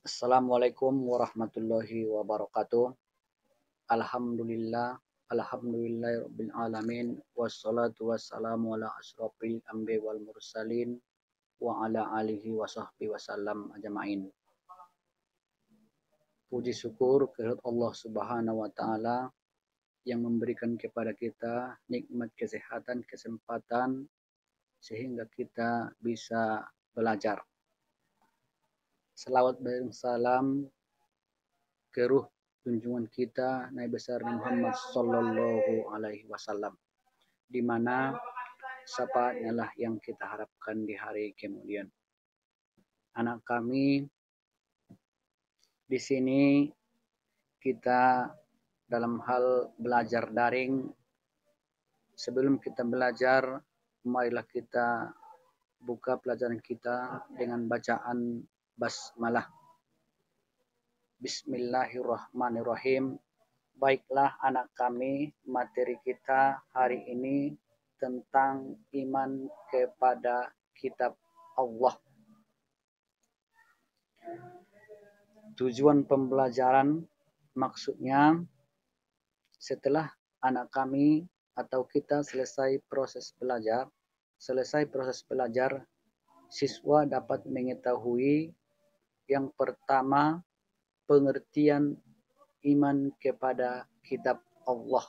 Assalamualaikum warahmatullahi wabarakatuh. Alhamdulillah, alhamdulillahirabbil alamin wassalatu wassalamu ala asrofil anbiya'i wal mursalin wa ala alihi wa sahbihi wasallam ajma'in. Puji syukur kehadirat Allah Subhanahu wa taala yang memberikan kepada kita nikmat kesehatan, kesempatan sehingga kita bisa belajar. Selawat dan salam ke ruh junjungan kita Nabi besar Muhammad Sallallahu Alaihi Wasallam, di mana syafaatnya lah yang kita harapkan di hari kemudian. Anak kami di sini kita dalam hal belajar daring. Sebelum kita belajar, marilah kita buka pelajaran kita dengan bacaan basmalah. Bismillahirrahmanirrahim. Baiklah anak kami, materi kita hari ini tentang iman kepada kitab Allah. Tujuan pembelajaran maksudnya setelah anak kami atau kita selesai proses belajar, siswa dapat mengetahui yang pertama pengertian iman kepada kitab Allah.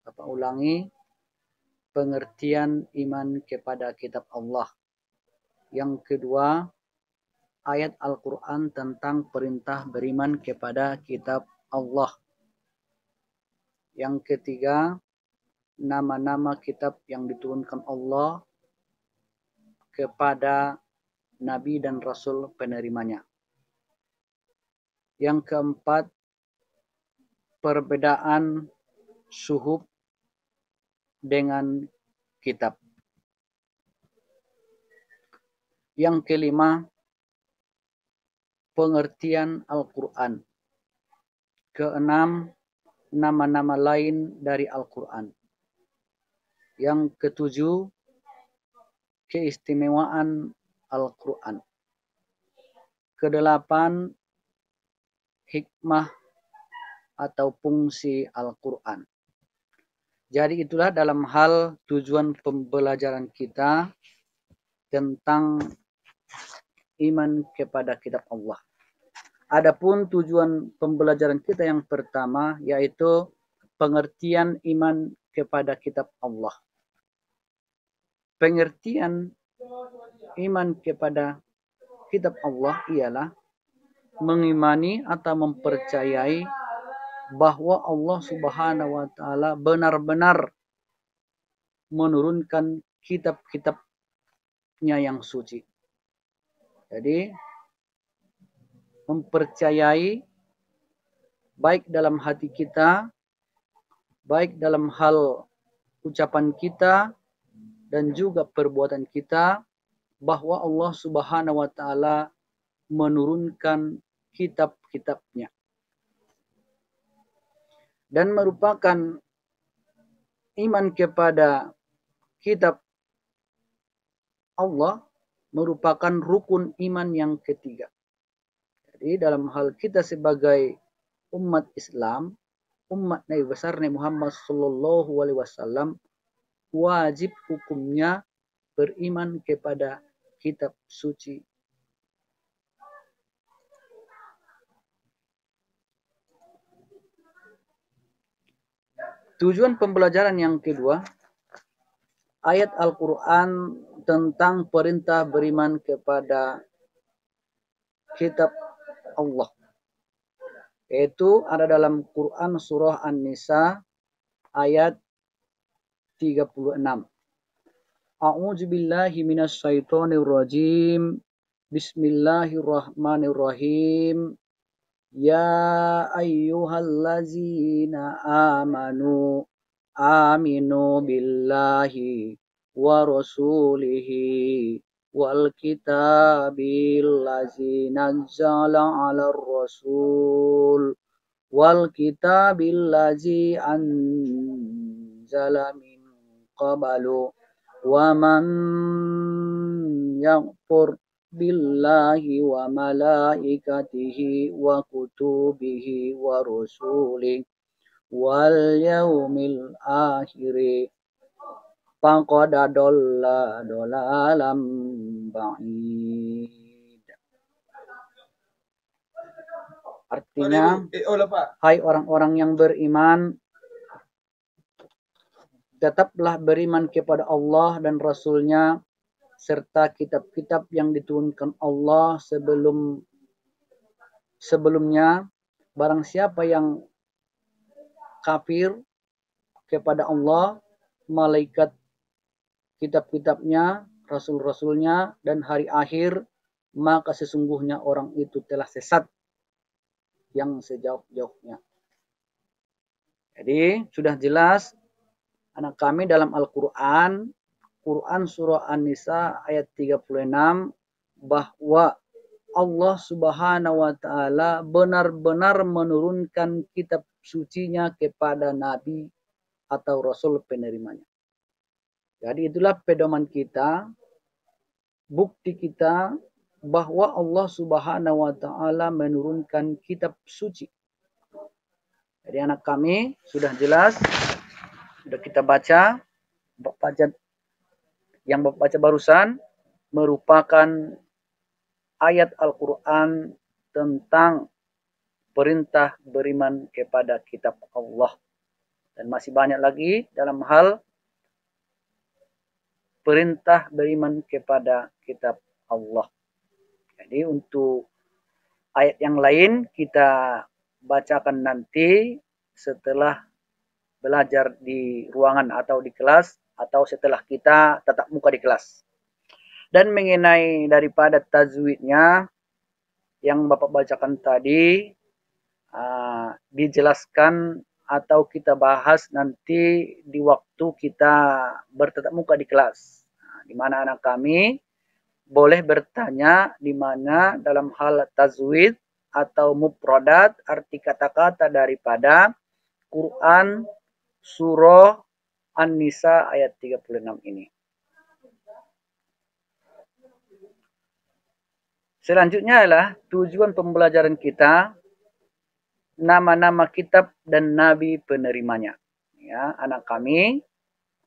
Bapak ulangi, pengertian iman kepada kitab Allah. Yang kedua, ayat Al-Quran tentang perintah beriman kepada kitab Allah. Yang ketiga, nama-nama kitab yang diturunkan Allah kepada Nabi dan Rasul penerimanya. Yang keempat, perbedaan suhuf dengan kitab. Yang kelima, pengertian Al-Quran. Keenam, nama-nama lain dari Al-Quran. Yang ketujuh, keistimewaan Al-Quran. Kedelapan, hikmah atau fungsi Al-Quran. Jadi itulah dalam hal tujuan pembelajaran kita tentang iman kepada kitab Allah. Adapun tujuan pembelajaran kita yang pertama yaitu pengertian iman kepada kitab Allah. Pengertian iman kepada kitab Allah ialah mengimani atau mempercayai bahwa Allah Subhanahu wa taala benar-benar menurunkan kitab-kitabnya yang suci. Jadi mempercayai baik dalam hati kita, baik dalam hal ucapan kita dan juga perbuatan kita bahwa Allah Subhanahu wa taala menurunkan kitab-kitabnya. Dan merupakan iman kepada kitab Allah merupakan rukun iman yang ketiga. Jadi dalam hal kita sebagai umat Islam, umat Nabi besar Nabi Muhammad Sallallahu Alaihi Wasallam, wajib hukumnya beriman kepada kitab suci. Tujuan pembelajaran yang kedua, ayat Al-Quran tentang perintah beriman kepada kitab Allah. Yaitu ada dalam Quran surah An-Nisa ayat 36. A'udzu billahi minasy syaithanir rajim. Bismillahirrahmanirrahim. Ya ayyuhallazina amanu aminu billahi wa rasulihi wal kitabil ladzi nazzala 'alar rasul wal kitabil ladzi anzala min qablu wa man yakfur billahi wa malaikatihi wa kutubihi wa rusulihi wal yaumil akhiri faqad adalla dolalam ba'id. Artinya, hai orang-orang yang beriman, tetaplah beriman kepada Allah dan Rasul-Nya serta kitab-kitab yang diturunkan Allah sebelumnya. Barang siapa yang kafir kepada Allah, malaikat, kitab-kitabnya, rasul-rasulnya, dan hari akhir, maka sesungguhnya orang itu telah sesat yang sejauh-jauhnya. Jadi sudah jelas anak kami dalam Al-Quran, Quran surah An-Nisa ayat 36, bahwa Allah Subhanahu wa Ta'ala benar-benar menurunkan kitab sucinya kepada Nabi atau Rasul penerimanya. Jadi itulah pedoman kita, bukti kita bahwa Allah Subhanahu wa Ta'ala menurunkan kitab suci. Jadi anak kami sudah jelas, sudah kita baca yang Bapak baca barusan merupakan ayat Al-Quran tentang perintah beriman kepada kitab Allah. Dan masih banyak lagi dalam hal perintah beriman kepada kitab Allah. Jadi untuk ayat yang lain kita bacakan nanti setelah belajar di ruangan atau di kelas, atau setelah kita tatap muka di kelas. Dan mengenai daripada tajwidnya yang Bapak bacakan tadi, dijelaskan atau kita bahas nanti di waktu kita bertatap muka di kelas. Di mana anak kami boleh bertanya di mana dalam hal tajwid atau mufradat, arti kata-kata daripada Quran surah An-Nisa ayat 36 ini. Selanjutnya adalah tujuan pembelajaran kita, nama-nama kitab dan nabi penerimanya. Ya, anak kami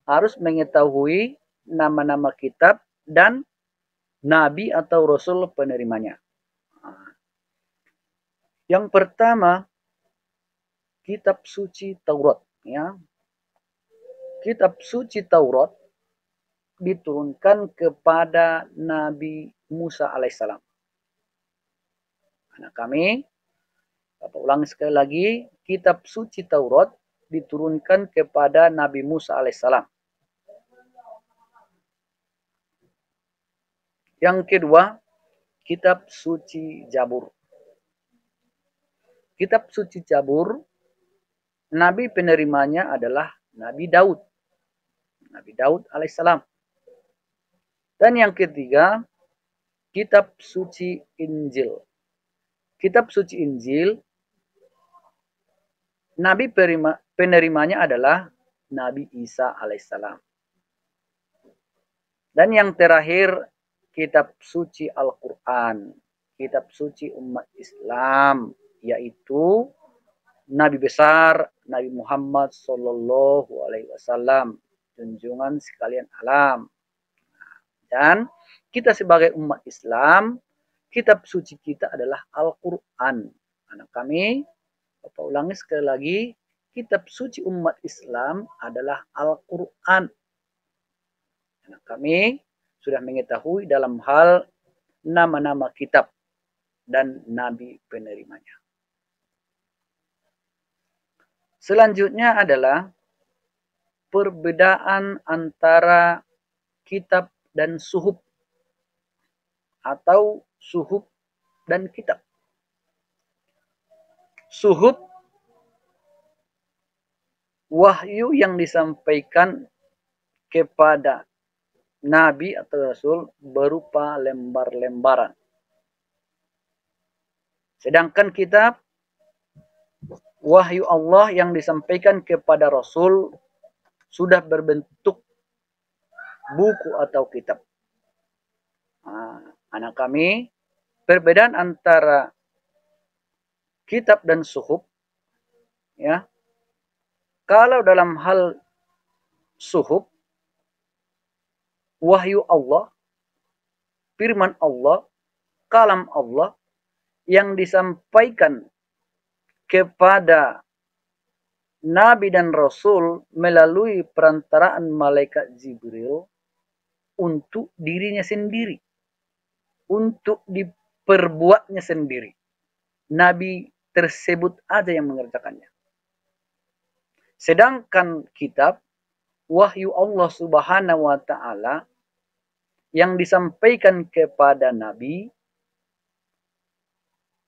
harus mengetahui nama-nama kitab dan nabi atau rasul penerimanya. Yang pertama, kitab suci Taurat. Ya. Kitab suci Taurat diturunkan kepada Nabi Musa alaihissalam. Anak kami, Bapak ulangi sekali lagi, kitab suci Taurat diturunkan kepada Nabi Musa alaihissalam. Yang kedua, kitab suci Zabur. Kitab suci Zabur, Nabi penerimanya adalah Nabi Daud. Nabi Daud alaihissalam. Dan yang ketiga, kitab suci Injil. Kitab suci Injil, Nabi penerimanya adalah Nabi Isa alaihissalam. Dan yang terakhir, kitab suci Al-Quran. Kitab suci umat Islam, yaitu Nabi besar Nabi Muhammad Sallallahu Alaihi Wasallam, junjungan sekalian alam. Dan kita sebagai umat Islam, kitab suci kita adalah Al-Quran. Anak kami, Bapak ulangi sekali lagi, kitab suci umat Islam adalah Al-Quran. Anak kami sudah mengetahui dalam hal nama-nama kitab dan nabi penerimanya. Selanjutnya adalah perbedaan antara kitab dan suhuf atau suhuf dan kitab. Suhuf, wahyu yang disampaikan kepada Nabi atau Rasul berupa lembar-lembaran. Sedangkan kitab, wahyu Allah yang disampaikan kepada Rasul sudah berbentuk buku atau kitab. Anak kami, perbedaan antara kitab dan suhuf, ya. Kalau dalam hal suhuf, wahyu Allah, firman Allah, kalam Allah yang disampaikan kepada Nabi dan Rasul melalui perantaraan malaikat Jibril untuk dirinya sendiri, untuk diperbuatnya sendiri. Nabi tersebut ada yang mengerjakannya. Sedangkan kitab, wahyu Allah Subhanahu wa Ta'ala yang disampaikan kepada Nabi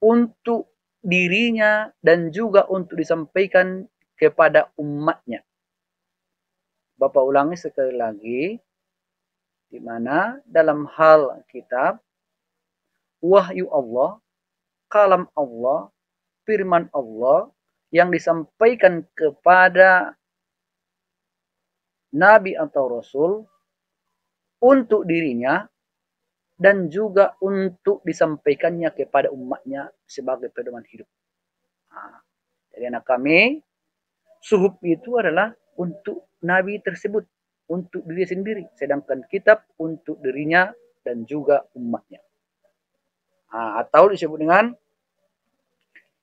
untuk dirinya dan juga untuk disampaikan kepada umatnya. Bapak ulangi sekali lagi, di mana dalam hal kitab, wahyu Allah, kalam Allah, firman Allah yang disampaikan kepada Nabi atau Rasul untuk dirinya dan juga untuk disampaikannya kepada umatnya sebagai pedoman hidup. Nah, jadi anak kami, suhuf itu adalah untuk Nabi tersebut, untuk diri sendiri. Sedangkan kitab untuk dirinya dan juga umatnya. Nah, atau disebut dengan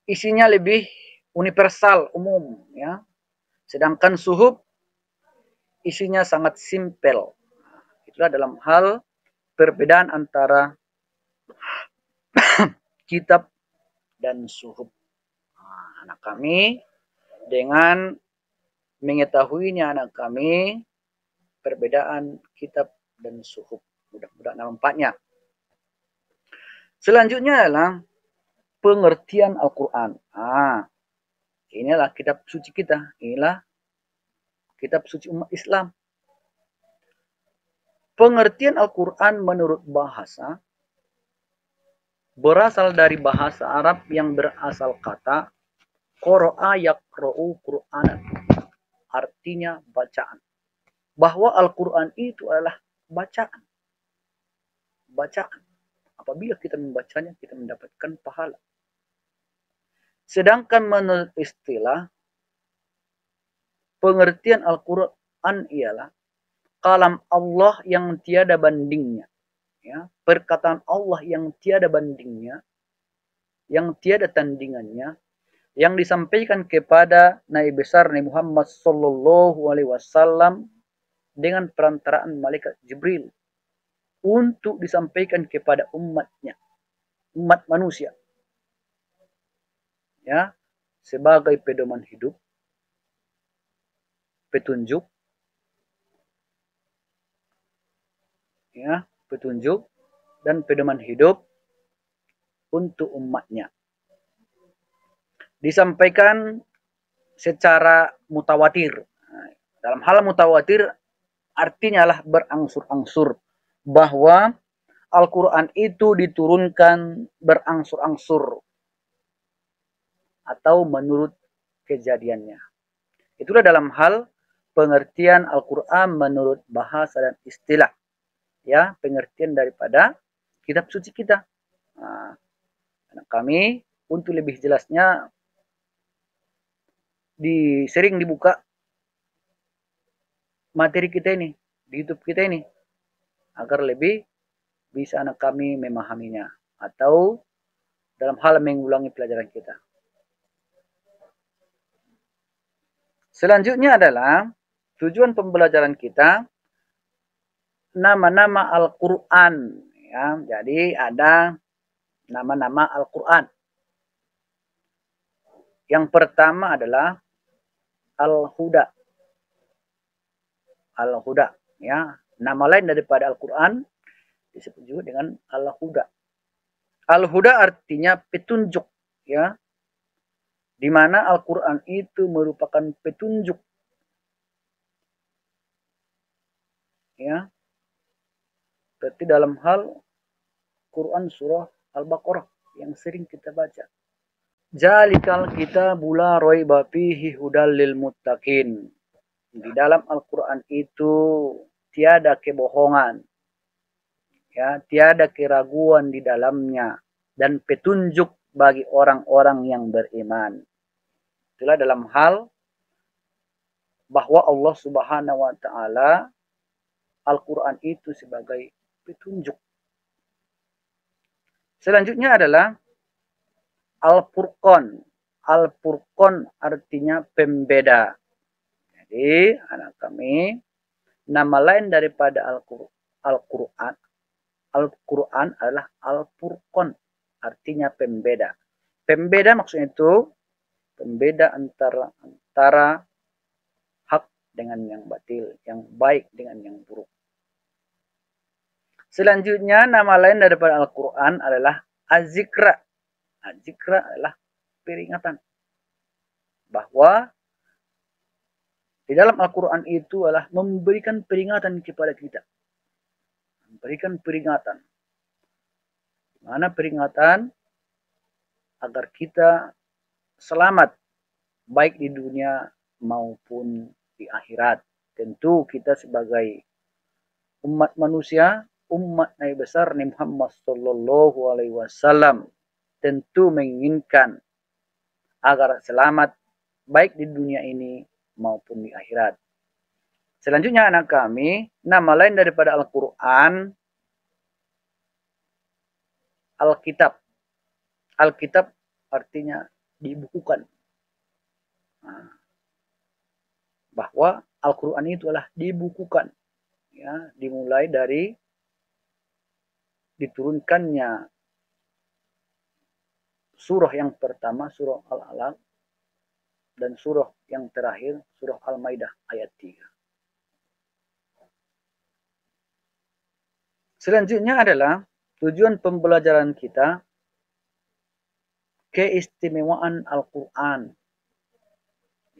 isinya lebih universal, umum. Ya. Sedangkan suhuf isinya sangat simpel. Itulah dalam hal perbedaan antara kitab dan suhuf. Nah, anak kami, dengan mengetahuinya anak kami, perbedaan kitab dan suhuf. Mudah-mudahan nampaknya. Selanjutnya adalah pengertian Al-Quran. Inilah kitab suci kita. Inilah kitab suci umat Islam. Pengertian Al-Quran menurut bahasa berasal dari bahasa Arab yang berasal kata qara'a yaqra'u Qur'anan. Artinya bacaan. Bahwa Al-Quran itu adalah bacaan. Bacaan. Apabila kita membacanya, kita mendapatkan pahala. Sedangkan menurut istilah, pengertian Al-Quran ialah kalam Allah yang tiada bandingnya. Ya, perkataan Allah yang tiada bandingnya, yang tiada tandingannya, yang disampaikan kepada Nabi besar Nabi Muhammad sallallahu alaihi wasallam dengan perantaraan malaikat Jibril untuk disampaikan kepada umatnya, umat manusia. Ya, sebagai pedoman hidup, petunjuk, ya, petunjuk dan pedoman hidup untuk umatnya. Disampaikan secara mutawatir. Dalam hal mutawatir artinya lah berangsur-angsur, bahwa Al-Quran itu diturunkan berangsur-angsur atau menurut kejadiannya. Itulah dalam hal pengertian Al-Quran menurut bahasa dan istilah. Ya, pengertian daripada kitab suci kita. Nah, kami untuk lebih jelasnya sering dibuka materi kita ini di YouTube kita ini agar lebih bisa anak kami memahaminya atau dalam hal mengulangi pelajaran kita. Selanjutnya adalah tujuan pembelajaran kita nama-nama Al-Quran. Ya, jadi ada nama-nama Al-Quran. Yang pertama adalah Al-Huda. Al-Huda. Ya, nama lain daripada Al-Quran disebut juga dengan Al-Huda. Al-Huda artinya petunjuk. Ya, di mana Al-Quran itu merupakan petunjuk. Ya, berarti dalam hal Quran surah Al-Baqarah yang sering kita baca. Jalikal kitabu la raiba fihi hudal lil muttaqin. Di dalam Al-Quran itu tiada kebohongan. Ya, tiada keraguan di dalamnya dan petunjuk bagi orang-orang yang beriman. Itulah dalam hal bahwa Allah Subhanahu wa taala Al-Qur'an itu sebagai petunjuk. Selanjutnya adalah Al-Furqan. Al-Furqan artinya pembeda. Jadi, anak kami, nama lain daripada Al-Qur'an Al-Quran adalah Al-Furqan, artinya pembeda. Pembeda maksudnya itu pembeda antara hak dengan yang batil, yang baik dengan yang buruk. Selanjutnya nama lain daripada Al-Quran adalah Az-Zikra. Az-Zikra adalah peringatan. Bahwa di dalam Al-Quran itu adalah memberikan peringatan kepada kita. Memberikan peringatan. Mana peringatan agar kita selamat baik di dunia maupun di akhirat. Tentu kita sebagai umat manusia, umat Nabi besar Nabi Muhammad sallallahu alaihi wasallam tentu menginginkan agar selamat baik di dunia ini maupun di akhirat. Selanjutnya anak kami, nama lain daripada Al-Quran, Alkitab. Alkitab artinya dibukukan. Bahwa Al-Quran itu adalah dibukukan. Ya, dimulai dari diturunkannya surah yang pertama, surah Al-Alaq, dan surah yang terakhir, surah Al-Maidah ayat 3. Selanjutnya adalah tujuan pembelajaran kita, keistimewaan Al-Quran.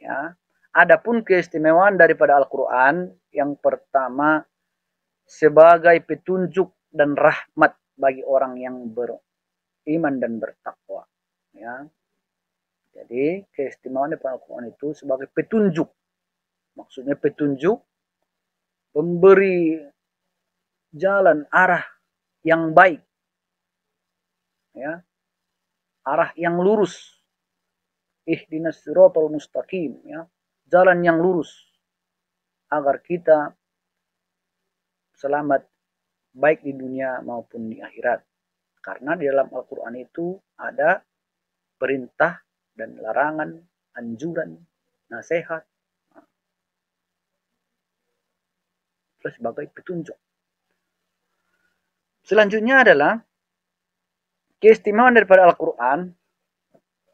Ya, adapun keistimewaan daripada Al-Quran, yang pertama sebagai petunjuk dan rahmat bagi orang yang beriman dan bertakwa. Ya, jadi keistimewaan daripada Al-Quran itu sebagai petunjuk. Maksudnya petunjuk, memberi jalan arah yang baik. Ya, arah yang lurus. Ihdinas siratal mustaqim, ya, jalan yang lurus agar kita selamat baik di dunia maupun di akhirat. Karena di dalam Al-Quran itu ada perintah dan larangan, anjuran, nasihat, terus sebagai petunjuk. Selanjutnya adalah keistimewaan daripada Al-Quran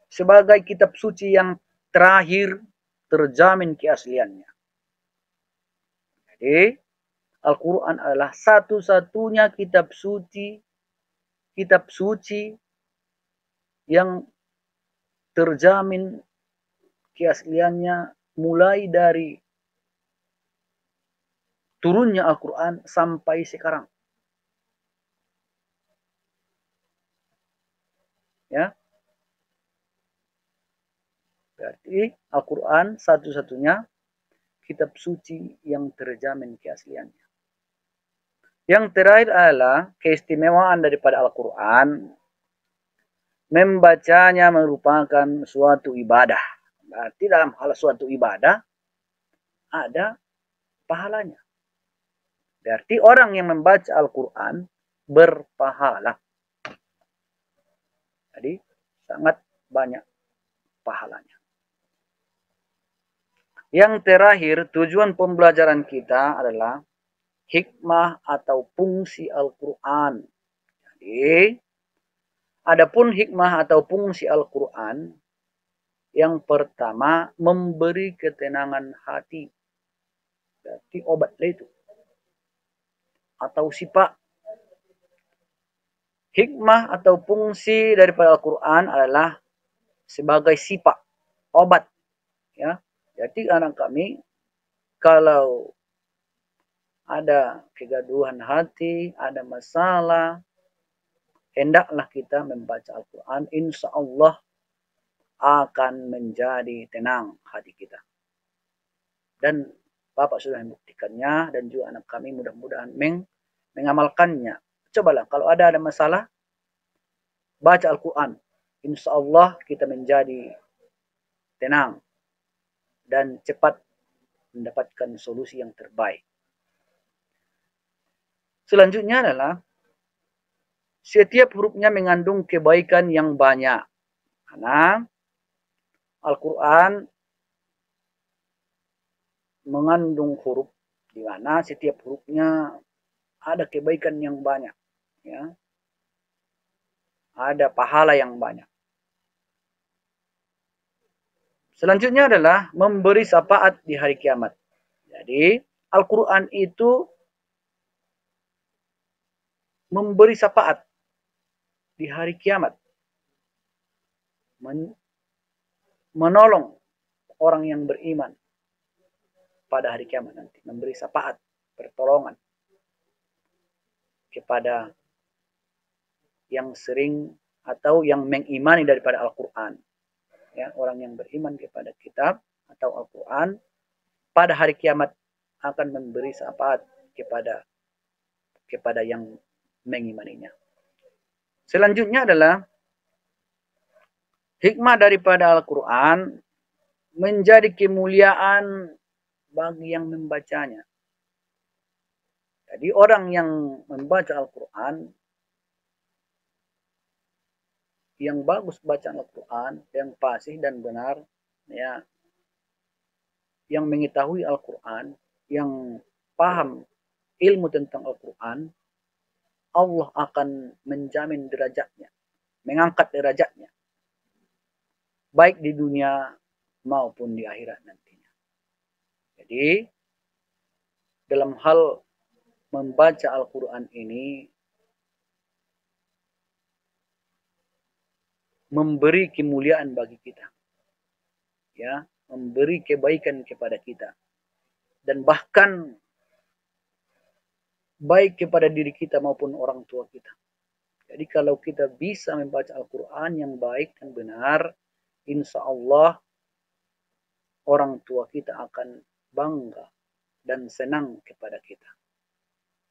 sebagai kitab suci yang terakhir terjamin keasliannya. Jadi Al-Quran adalah satu-satunya kitab suci yang terjamin keasliannya mulai dari turunnya Al-Quran sampai sekarang. Ya, berarti Al-Quran satu-satunya kitab suci yang terjamin keasliannya. Yang terakhir adalah keistimewaan daripada Al-Quran, membacanya merupakan suatu ibadah. Berarti dalam hal suatu ibadah ada pahalanya. Berarti orang yang membaca Al-Quran berpahala. Jadi sangat banyak pahalanya. Yang terakhir, tujuan pembelajaran kita adalah hikmah atau fungsi Al-Quran. Jadi, adapun hikmah atau fungsi Al-Quran, yang pertama memberi ketenangan hati. Berarti obat itu. Atau sifat. Hikmah atau fungsi daripada Al-Quran adalah sebagai sifat, obat. Ya, jadi anak kami, kalau ada kegaduhan hati, ada masalah, hendaklah kita membaca Al-Quran. Insya Allah akan menjadi tenang hati kita. Dan Bapak sudah membuktikannya, dan juga anak kami mudah-mudahan mengamalkannya. Cobalah kalau ada masalah, baca Al-Quran. Insya Allah kita menjadi tenang dan cepat mendapatkan solusi yang terbaik. Selanjutnya adalah setiap hurufnya mengandung kebaikan yang banyak. Karena Al-Quran mengandung huruf di mana setiap hurufnya ada kebaikan yang banyak, ya, ada pahala yang banyak. Selanjutnya adalah memberi syafaat di hari kiamat. Jadi Al-Quran itu memberi syafaat di hari kiamat, menolong orang yang beriman pada hari kiamat nanti, memberi syafaat, pertolongan kepada yang sering atau yang mengimani daripada Al-Quran. Ya, orang yang beriman kepada kitab atau Al-Quran pada hari kiamat akan memberi syafaat kepada yang mengimaninya. Selanjutnya adalah hikmah daripada Al-Quran menjadi kemuliaan bagi yang membacanya. Jadi orang yang membaca Al-Quran, yang bagus bacaan Al-Quran, yang fasih dan benar, ya, yang mengetahui Al-Quran, yang paham ilmu tentang Al-Quran, Allah akan menjamin derajatnya, mengangkat derajatnya, baik di dunia maupun di akhirat nantinya. Jadi, dalam hal membaca Al-Quran ini, memberi kemuliaan bagi kita, ya, memberi kebaikan kepada kita, dan bahkan baik kepada diri kita maupun orang tua kita. Jadi kalau kita bisa membaca Al-Quran yang baik dan benar, insya Allah orang tua kita akan bangga dan senang kepada kita.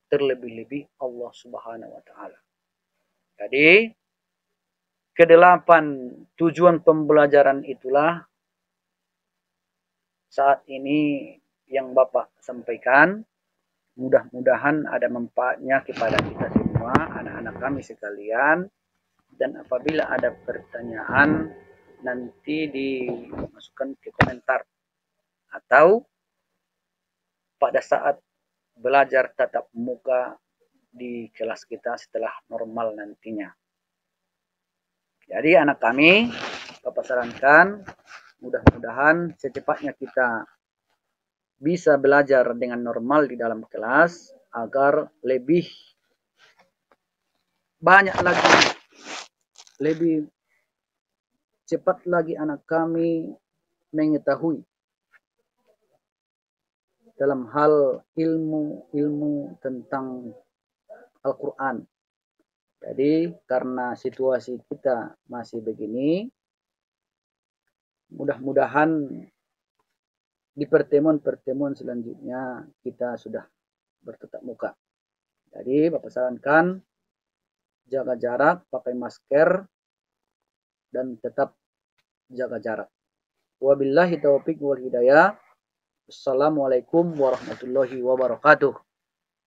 Terlebih-lebih Allah Subhanahu wa Ta'ala. Jadi, kedelapan tujuan pembelajaran itulah saat ini yang Bapak sampaikan. Mudah-mudahan ada manfaatnya kepada kita semua, anak-anak kami sekalian. Dan apabila ada pertanyaan, nanti dimasukkan ke komentar. Atau pada saat belajar tatap muka di kelas kita setelah normal nantinya. Jadi anak kami, Bapak sarankan, mudah-mudahan secepatnya kita bisa belajar dengan normal di dalam kelas agar lebih banyak lagi, lebih cepat lagi anak kami mengetahui dalam hal ilmu tentang Al-Quran. Jadi karena situasi kita masih begini, mudah-mudahan di pertemuan-pertemuan selanjutnya kita sudah bertatap muka. Jadi Bapak sarankan jaga jarak, pakai masker, dan tetap jaga jarak. Wabillahi taufiq wal hidayah. Assalamualaikum warahmatullahi wabarakatuh.